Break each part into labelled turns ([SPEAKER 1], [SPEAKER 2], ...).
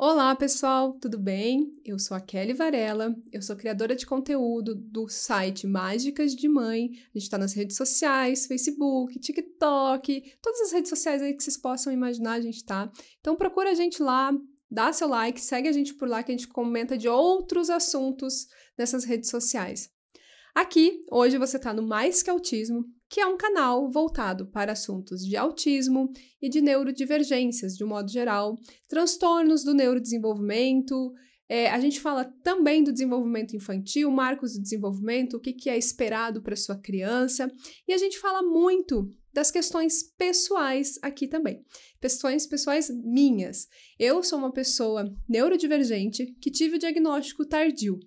[SPEAKER 1] Olá, pessoal, tudo bem? Eu sou a Kelly Varela, eu sou criadora de conteúdo do site Mágicas de Mãe. A gente está nas redes sociais, Facebook, TikTok, todas as redes sociais aí que vocês possam imaginar, a gente tá. Então procura a gente lá, dá seu like, segue a gente por lá que a gente comenta de outros assuntos nessas redes sociais. Aqui, hoje você está no Mais Que Autismo, que é um canal voltado para assuntos de autismo e de neurodivergências, de um modo geral, transtornos do neurodesenvolvimento. A gente fala também do desenvolvimento infantil, marcos do desenvolvimento, o que é esperado para sua criança, e a gente fala muito das questões pessoais aqui também, questões pessoais minhas. Eu sou uma pessoa neurodivergente que tive o diagnóstico tardio.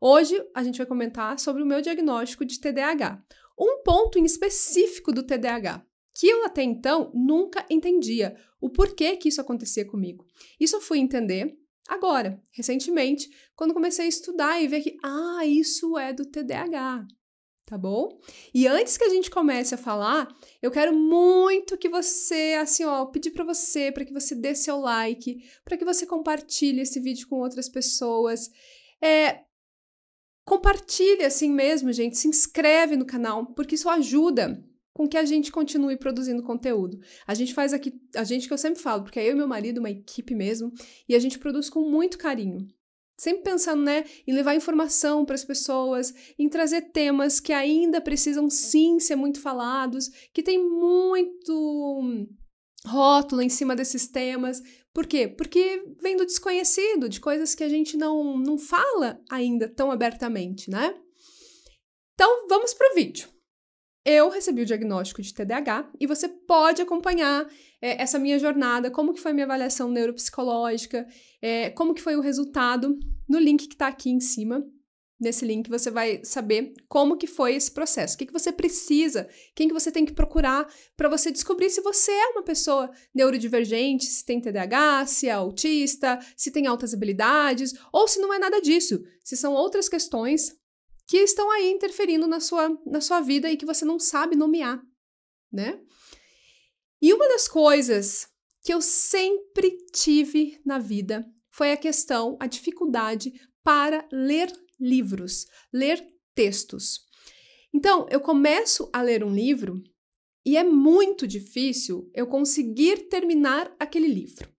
[SPEAKER 1] Hoje a gente vai comentar sobre o meu diagnóstico de TDAH. Um ponto em específico do TDAH, que eu até então nunca entendia o porquê que isso acontecia comigo. Isso eu fui entender agora, recentemente, quando comecei a estudar e ver que, isso é do TDAH, tá bom? E antes que a gente comece a falar, eu quero muito que você, pedir para que você dê seu like, para que você compartilhe esse vídeo com outras pessoas. Compartilha assim mesmo, gente, se inscreve no canal, porque isso ajuda com que a gente continue produzindo conteúdo. A gente faz aqui, que eu sempre falo, porque é eu e meu marido, uma equipe mesmo, e a gente produz com muito carinho. Sempre pensando, em levar informação para as pessoas, em trazer temas que ainda precisam sim ser muito falados, que tem muito rótulo em cima desses temas. Por quê? Porque vem do desconhecido, de coisas que a gente não fala ainda tão abertamente, né? Então, vamos para o vídeo. Eu recebi o diagnóstico de TDAH e você pode acompanhar essa minha jornada, como que foi a minha avaliação neuropsicológica, como que foi o resultado no link que está aqui em cima. Nesse link você vai saber como que foi esse processo, o que você precisa, quem que você tem que procurar para você descobrir se você é uma pessoa neurodivergente, se tem TDAH, se é autista, se tem altas habilidades, ou se não é nada disso, se são outras questões que estão aí interferindo na sua vida e que você não sabe nomear, né? E uma das coisas que eu sempre tive na vida foi a dificuldade para ler livros, ler textos. Então, eu começo a ler um livro e é muito difícil eu conseguir terminar aquele livro.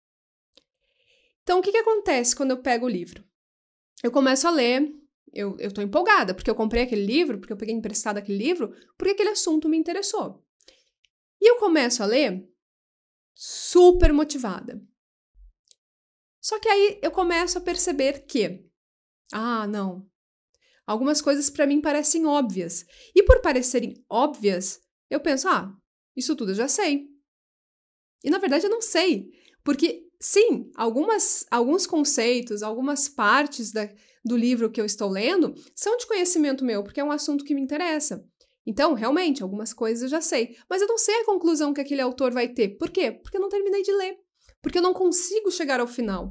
[SPEAKER 1] Então, o que acontece quando eu pego o livro? Eu começo a ler, eu tô empolgada, porque eu comprei aquele livro, porque eu peguei emprestado aquele livro, porque aquele assunto me interessou. E eu começo a ler super motivada. Só que aí eu começo a perceber que, não, algumas coisas para mim parecem óbvias. E por parecerem óbvias, eu penso, isso tudo eu já sei. E na verdade eu não sei. Porque, sim, alguns conceitos, algumas partes do livro que eu estou lendo são de conhecimento meu, porque é um assunto que me interessa. Então, realmente, algumas coisas eu já sei. Mas eu não sei a conclusão que aquele autor vai ter. Por quê? Porque eu não terminei de ler. Porque eu não consigo chegar ao final.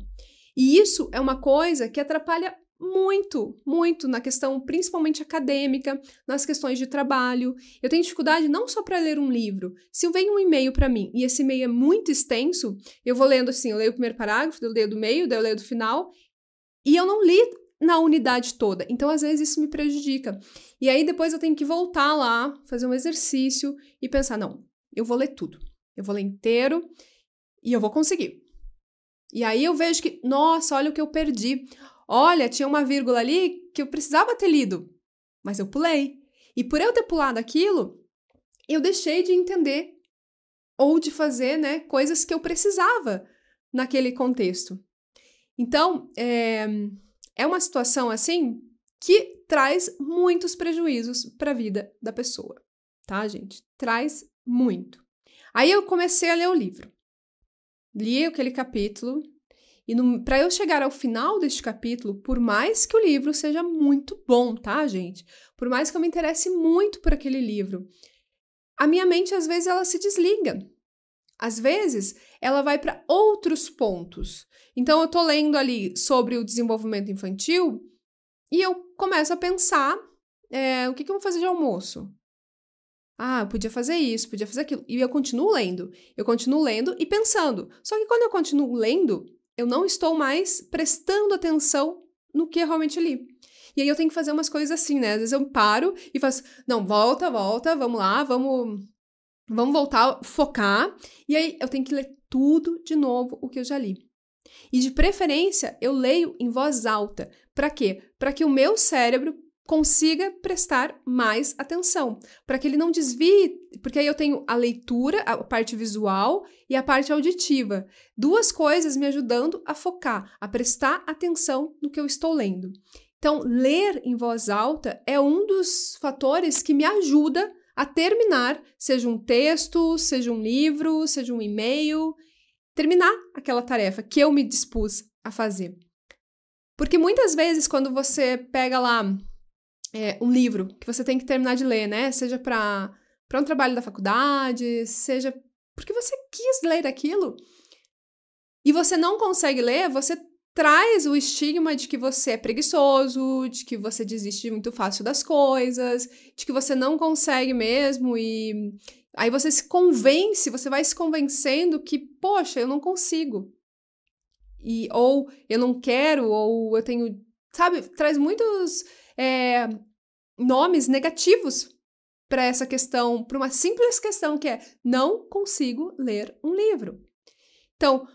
[SPEAKER 1] E isso é uma coisa que atrapalha muito, muito na questão principalmente acadêmica, nas questões de trabalho. Eu tenho dificuldade não só para ler um livro. Se vem um e-mail para mim e esse e-mail é muito extenso, eu vou lendo assim, eu leio o primeiro parágrafo, eu leio do meio, daí eu leio do final, e eu não li na unidade toda. Então, às vezes, isso me prejudica. E aí, depois eu tenho que voltar lá, fazer um exercício e pensar, não, eu vou ler tudo. Eu vou ler inteiro e eu vou conseguir. E aí eu vejo que, nossa, olha o que eu perdi. Olha, tinha uma vírgula ali que eu precisava ter lido, mas eu pulei. E por eu ter pulado aquilo, eu deixei de entender ou de fazer, coisas que eu precisava naquele contexto. Então, é uma situação assim que traz muitos prejuízos para a vida da pessoa, tá, gente? Traz muito. Aí eu comecei a ler o livro. Li aquele capítulo. E para eu chegar ao final deste capítulo, por mais que o livro seja muito bom, tá, gente? Por mais que eu me interesse muito por aquele livro, a minha mente, às vezes, ela se desliga. Às vezes, ela vai para outros pontos. Então, eu tô lendo ali sobre o desenvolvimento infantil e eu começo a pensar, o que eu vou fazer de almoço? Eu podia fazer isso, podia fazer aquilo. E eu continuo lendo e pensando. Só que quando eu continuo lendo, eu não estou mais prestando atenção no que eu realmente li. E aí eu tenho que fazer umas coisas assim, né? Às vezes eu paro e faço, não, volta, vamos lá, vamos voltar, focar. E aí eu tenho que ler tudo de novo o que eu já li. E de preferência, eu leio em voz alta. Para quê? Para que o meu cérebro consiga prestar mais atenção, para que ele não desvie, porque aí eu tenho a leitura, a parte visual e a parte auditiva. Duas coisas me ajudando a focar, a prestar atenção no que eu estou lendo. Então, ler em voz alta é um dos fatores que me ajuda a terminar, seja um texto, seja um livro, seja um e-mail, terminar aquela tarefa que eu me dispus a fazer. Porque muitas vezes, quando você pega lá um livro que você tem que terminar de ler, né? Seja para um trabalho da faculdade, seja porque você quis ler aquilo, e você não consegue ler, você traz o estigma de que você é preguiçoso, de que você desiste muito fácil das coisas, de que você não consegue mesmo, e aí você se convence, você vai se convencendo que, poxa, eu não consigo. Ou eu não quero, ou eu tenho, sabe, traz muitos nomes negativos para essa questão, para uma simples questão que é, não consigo ler um livro. Então,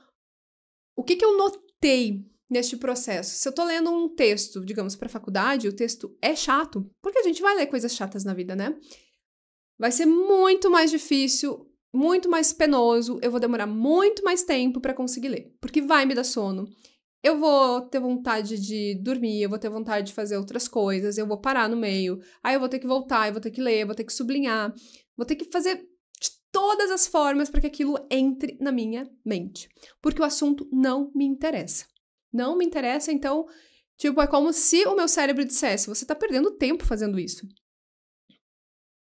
[SPEAKER 1] o que eu notei neste processo? Se eu tô lendo um texto, digamos, para faculdade, o texto é chato, porque a gente vai ler coisas chatas na vida, né? Vai ser muito mais difícil, muito mais penoso, eu vou demorar muito mais tempo para conseguir ler, porque vai me dar sono. Eu vou ter vontade de dormir, eu vou ter vontade de fazer outras coisas, eu vou parar no meio, aí eu vou ter que voltar, eu vou ter que ler, eu vou ter que sublinhar, vou ter que fazer de todas as formas para que aquilo entre na minha mente, porque o assunto não me interessa. Não me interessa, então, tipo, é como se o meu cérebro dissesse, você tá perdendo tempo fazendo isso.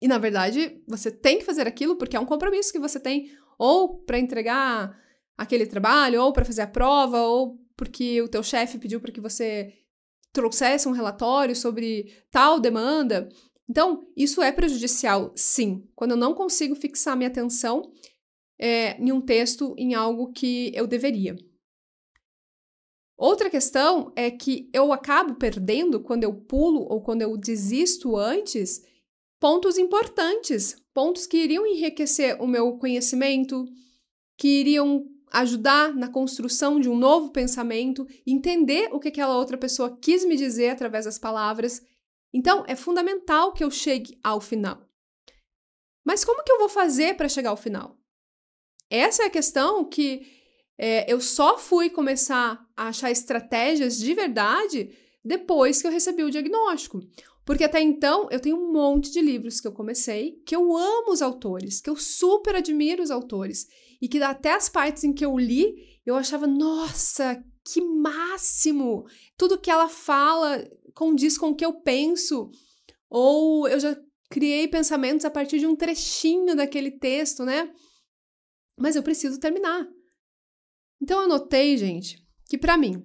[SPEAKER 1] E, na verdade, você tem que fazer aquilo porque é um compromisso que você tem, ou para entregar aquele trabalho, ou para fazer a prova, ou porque o teu chefe pediu para que você trouxesse um relatório sobre tal demanda. Então, isso é prejudicial, sim, quando eu não consigo fixar minha atenção em um texto, em algo que eu deveria. Outra questão é que eu acabo perdendo, quando eu pulo ou quando eu desisto antes, pontos importantes, pontos que iriam enriquecer o meu conhecimento, que iriam ajudar na construção de um novo pensamento, entender o que aquela outra pessoa quis me dizer através das palavras. Então, é fundamental que eu chegue ao final. Mas como que eu vou fazer para chegar ao final? Essa é a questão que eu só fui começar a achar estratégias de verdade depois que eu recebi o diagnóstico. Porque até então, eu tenho um monte de livros que eu comecei, que eu amo os autores, que eu super admiro os autores, e que até as partes em que eu li, eu achava, nossa, que máximo! Tudo que ela fala condiz com o que eu penso, ou eu já criei pensamentos a partir de um trechinho daquele texto, né? Mas eu preciso terminar. Então eu notei, gente, que pra mim,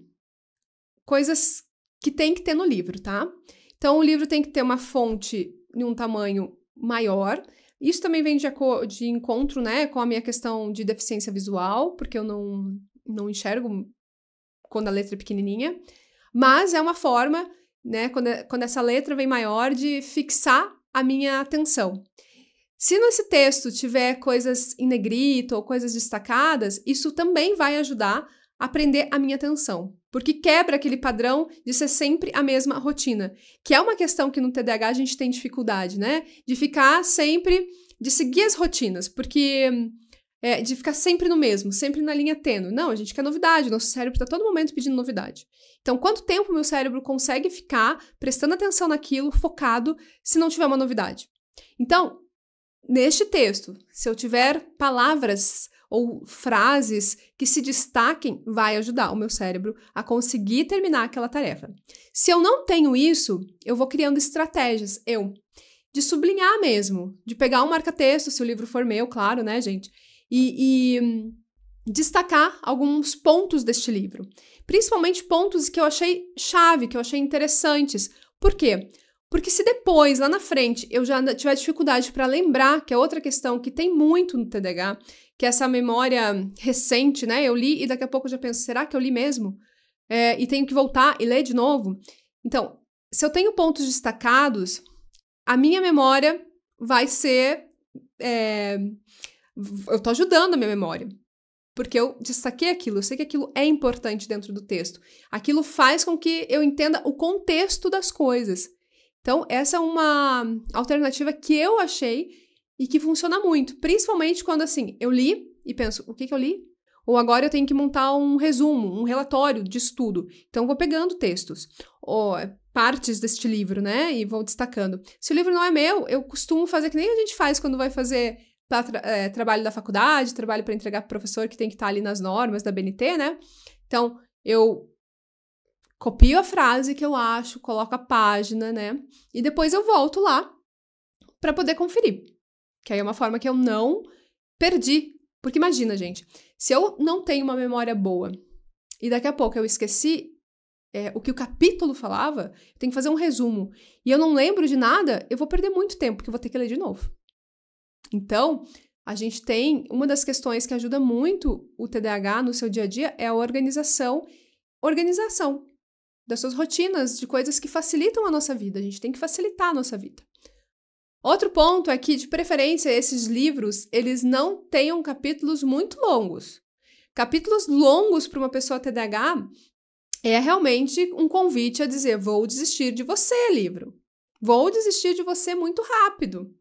[SPEAKER 1] coisas que tem que ter no livro, tá? Então, o livro tem que ter uma fonte em um tamanho maior. Isso também vem de encontro, né, com a minha questão de deficiência visual, porque eu não enxergo quando a letra é pequenininha. Mas é uma forma, né, quando essa letra vem maior, de fixar a minha atenção. Se nesse texto tiver coisas em negrito ou coisas destacadas, isso também vai ajudar a prender a minha atenção, porque quebra aquele padrão de ser sempre a mesma rotina, que é uma questão que no TDAH a gente tem dificuldade, né? De ficar sempre, de seguir as rotinas, porque de ficar sempre no mesmo, sempre na linha tênue. Não, a gente quer novidade, nosso cérebro está todo momento pedindo novidade. Então, quanto tempo o meu cérebro consegue ficar prestando atenção naquilo, focado, se não tiver uma novidade? Então, neste texto, se eu tiver palavras ou frases que se destaquem, vai ajudar o meu cérebro a conseguir terminar aquela tarefa. Se eu não tenho isso, eu vou criando estratégias, de sublinhar mesmo, de pegar um marca-texto, se o livro for meu, claro, né, gente, e destacar alguns pontos deste livro. Principalmente pontos que eu achei chave, que eu achei interessantes. Por quê? Porque se depois, lá na frente, eu já tiver dificuldade para lembrar, que é outra questão que tem muito no TDAH, que essa memória recente, né? Eu li e daqui a pouco eu já penso, será que eu li mesmo? E tenho que voltar e ler de novo. Então, se eu tenho pontos destacados, a minha memória vai ser... eu tô ajudando a minha memória. Porque eu destaquei aquilo, eu sei que aquilo é importante dentro do texto. Aquilo faz com que eu entenda o contexto das coisas. Então, essa é uma alternativa que eu achei e que funciona muito. Principalmente quando, assim, eu li e penso, o que eu li? Ou agora eu tenho que montar um resumo, um relatório de estudo. Então, eu vou pegando textos, ou partes deste livro, né? E vou destacando. Se o livro não é meu, eu costumo fazer que nem a gente faz quando vai fazer... trabalho da faculdade, trabalho para entregar para o professor que tem que estar ali nas normas da BNT, né? Então, eu copio a frase que eu acho, coloco a página, né? E depois eu volto lá para poder conferir. Que aí é uma forma que eu não perdi. Porque imagina, gente, se eu não tenho uma memória boa e daqui a pouco eu esqueci o que o capítulo falava, eu tenho que fazer um resumo, e eu não lembro de nada, eu vou perder muito tempo, porque eu vou ter que ler de novo. Então, a gente tem... Uma das questões que ajuda muito o TDAH no seu dia a dia é a organização das suas rotinas, de coisas que facilitam a nossa vida. A gente tem que facilitar a nossa vida. Outro ponto é que, de preferência, esses livros, eles não tenham capítulos muito longos. Capítulos longos para uma pessoa TDAH é realmente um convite a dizer, vou desistir de você, livro. Vou desistir de você muito rápido.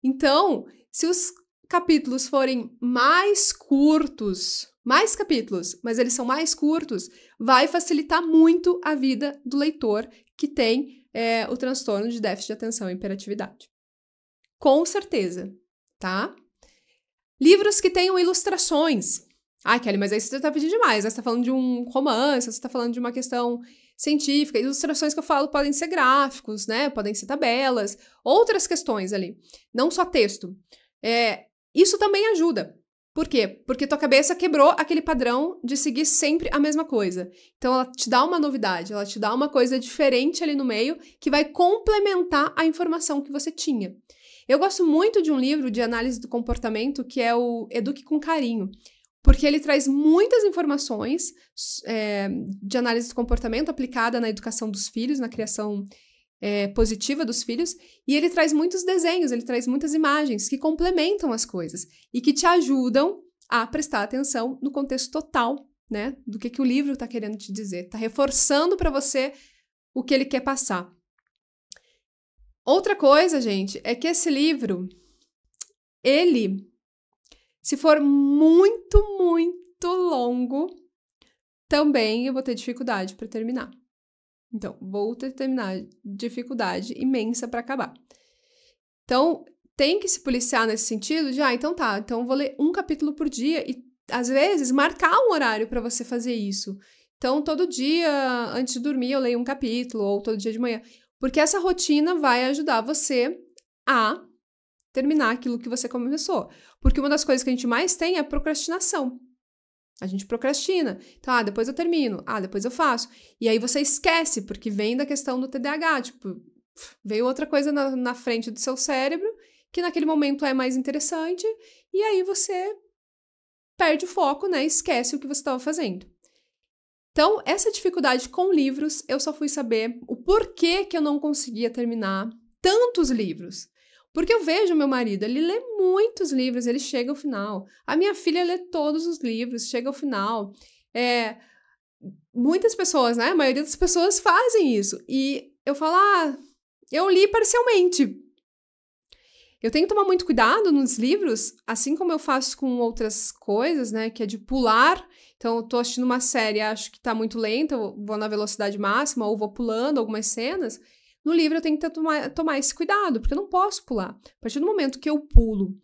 [SPEAKER 1] Então, se os capítulos forem mais curtos, mais capítulos, mas eles são mais curtos, vai facilitar muito a vida do leitor que tem o transtorno de déficit de atenção e hiperatividade. Com certeza, tá? Livros que tenham ilustrações. Ai, Kelly, mas aí você tá pedindo demais. Você tá falando de um romance, você tá falando de uma questão científica. Ilustrações que eu falo podem ser gráficos, né? Podem ser tabelas, outras questões ali. Não só texto. Isso também ajuda. Por quê? Porque tua cabeça quebrou aquele padrão de seguir sempre a mesma coisa. Então, ela te dá uma novidade, ela te dá uma coisa diferente ali no meio que vai complementar a informação que você tinha. Eu gosto muito de um livro de análise do comportamento que é o Eduque com Carinho, porque ele traz muitas informações de análise do comportamento aplicada na educação dos filhos, na criação positiva dos filhos, e ele traz muitos desenhos, ele traz muitas imagens que complementam as coisas e que te ajudam a prestar atenção no contexto total, né, do que o livro está querendo te dizer, está reforçando para você o que ele quer passar. Outra coisa, gente, é que esse livro, ele, se for muito, muito longo, também eu vou ter dificuldade para terminar. Então, vou ter dificuldade imensa para acabar. Então, tem que se policiar nesse sentido de, então tá, então eu vou ler um capítulo por dia e, às vezes, marcar um horário para você fazer isso. Então, todo dia, antes de dormir, eu leio um capítulo, ou todo dia de manhã. Porque essa rotina vai ajudar você a terminar aquilo que você começou. Porque uma das coisas que a gente mais tem é a procrastinação. A gente procrastina. Então, depois eu termino. Depois eu faço. E aí você esquece, porque vem da questão do TDAH. Tipo, veio outra coisa na frente do seu cérebro, que naquele momento é mais interessante, e aí você perde o foco, né? Esquece o que você estava fazendo. Então, essa dificuldade com livros, eu só fui saber o porquê que eu não conseguia terminar tantos livros. Porque eu vejo meu marido, ele lê muitos livros, ele chega ao final. A minha filha lê todos os livros, chega ao final. Muitas pessoas, né? A maioria das pessoas fazem isso. E eu falo, eu li parcialmente. Eu tenho que tomar muito cuidado nos livros, assim como eu faço com outras coisas, né? Que é de pular. Então, eu tô assistindo uma série, acho que tá muito lenta, eu vou na velocidade máxima, ou vou pulando algumas cenas. No livro, eu tenho que tomar esse cuidado, porque eu não posso pular. A partir do momento que eu pulo,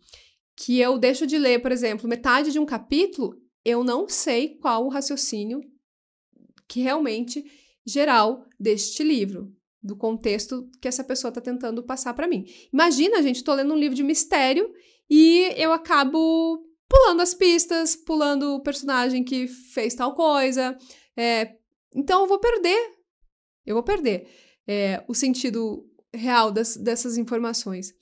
[SPEAKER 1] que eu deixo de ler, por exemplo, metade de um capítulo, eu não sei qual o raciocínio que realmente geral deste livro, do contexto que essa pessoa está tentando passar para mim. Imagina, gente, tô lendo um livro de mistério e eu acabo pulando as pistas, pulando o personagem que fez tal coisa. Então, eu vou perder o sentido real dessas informações.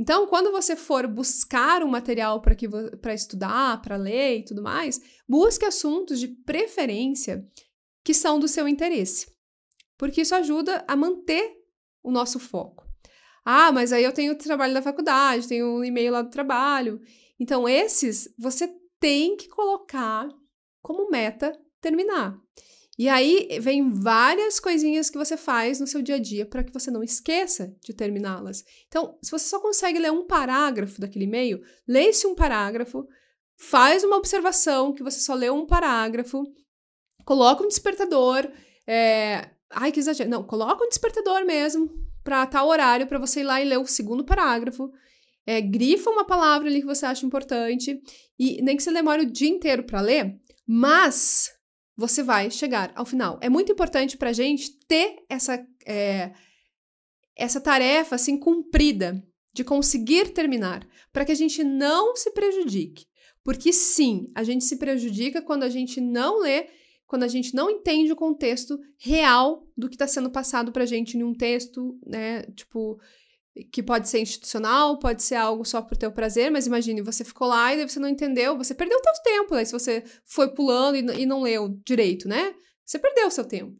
[SPEAKER 1] Então, quando você for buscar um material para estudar, para ler e tudo mais, busque assuntos de preferência que são do seu interesse, porque isso ajuda a manter o nosso foco. Ah, mas aí eu tenho o trabalho da faculdade, tenho um e-mail lá do trabalho. Então, esses você tem que colocar como meta terminar. E aí vem várias coisinhas que você faz no seu dia a dia para que você não esqueça de terminá-las. Então, se você só consegue ler um parágrafo daquele e-mail, lê esse um parágrafo, faz uma observação que você só leu um parágrafo, coloca um despertador, ai, que exagero. Não, coloca um despertador mesmo para tal horário para você ir lá e ler o segundo parágrafo. Grifa uma palavra ali que você acha importante e nem que você demore o dia inteiro para ler, mas você vai chegar ao final. É muito importante para a gente ter essa tarefa assim cumprida de conseguir terminar, para que a gente não se prejudique. Porque sim, a gente se prejudica quando a gente não lê, quando a gente não entende o contexto real do que está sendo passado para a gente em um texto, né? Tipo, que pode ser institucional, pode ser algo só por teu prazer, mas imagine, você ficou lá e daí você não entendeu, você perdeu o teu tempo, né? Se você foi pulando e não leu direito, né? Você perdeu o seu tempo.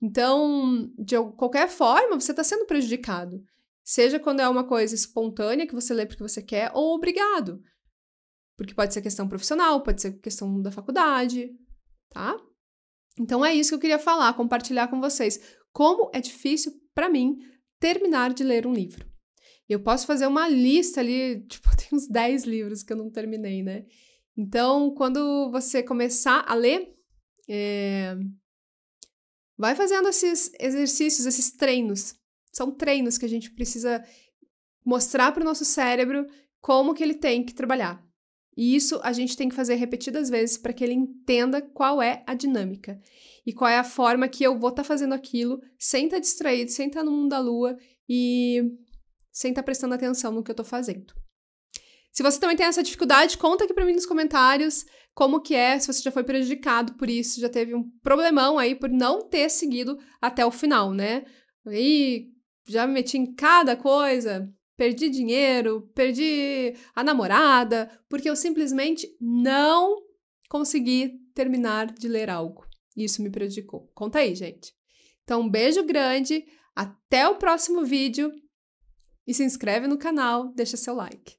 [SPEAKER 1] Então, de qualquer forma, você está sendo prejudicado. Seja quando é uma coisa espontânea que você lê porque você quer, ou obrigado. Porque pode ser questão profissional, pode ser questão da faculdade, tá? Então é isso que eu queria falar, compartilhar com vocês. Como é difícil para mim terminar de ler um livro. Eu posso fazer uma lista ali, tipo, tem uns 10 livros que eu não terminei, né? Então, quando você começar a ler, vai fazendo esses exercícios, esses treinos. São treinos que a gente precisa mostrar para o nosso cérebro como que ele tem que trabalhar. E isso a gente tem que fazer repetidas vezes para que ele entenda qual é a dinâmica e qual é a forma que eu vou estar fazendo aquilo sem estar distraído, sem estar no mundo da lua e sem estar prestando atenção no que eu estou fazendo. Se você também tem essa dificuldade, conta aqui para mim nos comentários como que é, se você já foi prejudicado por isso, já teve um problemão aí por não ter seguido até o final, né? Aí já me meti em cada coisa, perdi dinheiro, perdi a namorada, porque eu simplesmente não consegui terminar de ler algo. Isso me prejudicou. Conta aí, gente. Então, um beijo grande, até o próximo vídeo e se inscreve no canal, deixa seu like.